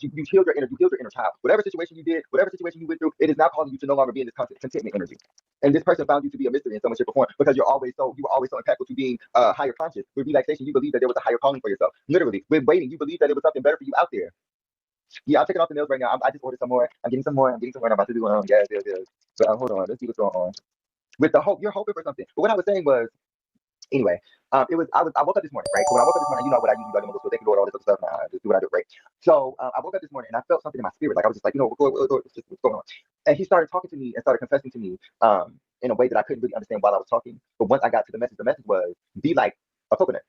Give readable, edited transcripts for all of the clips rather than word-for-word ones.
you healed your inner child. Whatever situation you did, whatever situation you went through, it is now causing you to no longer be in this contentment energy. And this person found you to be a mystery in so much shape or form because you were always so impactful to being higher conscious. With relaxation, you believe that there was a higher calling for yourself. Literally, with waiting, you believe that there was something better for you out there. Yeah, I'm taking off the nails right now. I just ordered some more. I'm getting some more. I'm about to do yes. But hold on, let's see what's going on. With the hope, you're hoping for something. But what I was saying was, anyway, I woke up this morning, right? So when I woke up this morning, you know what I usually do, I'm gonna go thank you Lord, all this other stuff. Nah, I just do what I do, right? So I woke up this morning and I felt something in my spirit. Like I was just like, what's going on? And he started talking to me and started confessing to me in a way that I couldn't really understand while I was talking. But once I got to the message was be like a coconut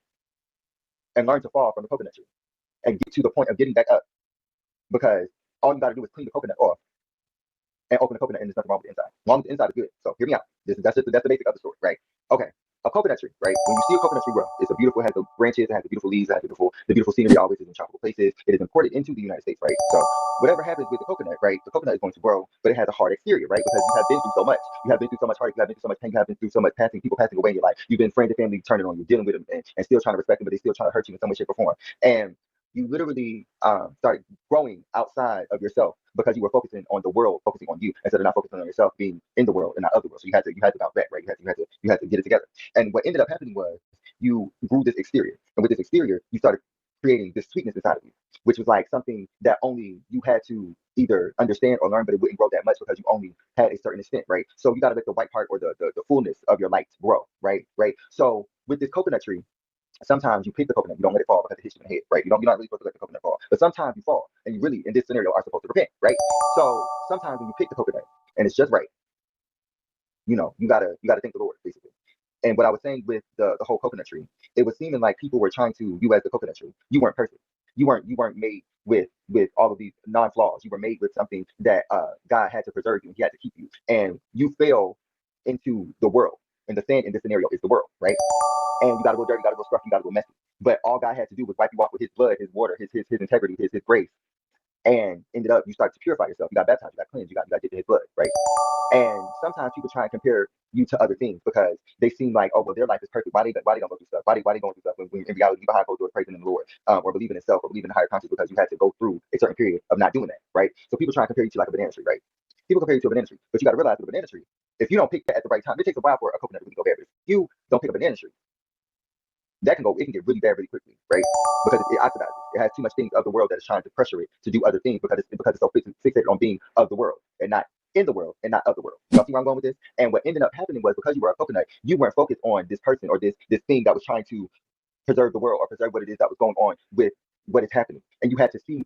and learn to fall from the coconut tree and get to the point of getting back up, because all you got to do is clean the coconut off and open the coconut, and there's nothing wrong with the inside. As long as the inside is good. So hear me out. That's the basic of the story, right? Okay. A coconut tree, right? When you see a coconut tree grow, it's a beautiful, it has the branches, it has the beautiful leaves, it has the beautiful scenery always is in tropical places. It is imported into the United States, right? So whatever happens with the coconut, right? The coconut is going to grow, but it has a hard exterior, right? Because you have been through so much. You have been through so much heartache, you have been through so much pain, you have been through so much people passing away in your life. You've been friends and family turning on you, dealing with them and still trying to respect them, but they still trying to hurt you in some way, shape, or form. And you literally started growing outside of yourself because you were focusing on the world, focusing on you instead of not focusing on yourself, being in the world and not of the world. So you had to bounce back, right? You had to get it together. And what ended up happening was you grew this exterior, and with this exterior, you started creating this sweetness inside of you, which was like something that only you had to either understand or learn, but it wouldn't grow that much because you only had a certain extent, right? So you got to let the white part or the fullness of your light grow, right? So with this coconut tree, sometimes you pick the coconut, you don't let it fall because it hits you in the head, right? You're not really supposed to let the coconut fall. But sometimes you fall, and you really, in this scenario, are supposed to repent, right? So sometimes when you pick the coconut and it's just right, you gotta thank the Lord, basically. And what I was saying with the whole coconut tree, it was seeming like people were trying to, you as the coconut tree, you weren't perfect. You weren't made with all of these non-flaws. You were made with something that God had to preserve you, and He had to keep you. And you fell into the world. And the sand in this scenario is the world, right? And you gotta go dirty, you gotta go scruffy, you gotta go messy. But all God had to do was wipe you off with His blood, His water, His integrity, His grace. And ended up, you start to purify yourself. You got baptized, you got cleansed, you got dipped in His blood, right? And sometimes people try and compare you to other things because they seem like, oh, well, their life is perfect. Why they don't go through stuff? Why they going through stuff when in reality you behind closed doors praising the Lord, or believing in self, or believing in higher conscience because you had to go through a certain period of not doing that, right? So people try and compare you to like a banana tree, right? People compare you to a banana tree, but you got to realize with a banana tree, if you don't pick that at the right time, it takes a while for a coconut to really go bad. But if you don't pick a banana tree, it can get really bad really quickly, right? Because it oxidizes. It has too much things of the world that is trying to pressure it to do other things because it's so fixated on being of the world and not in the world and not of the world. Y'all see where I'm going with this? And what ended up happening was because you were a coconut, you weren't focused on this person or this thing that was trying to preserve the world or preserve what it is that was going on with what is happening. And you had to see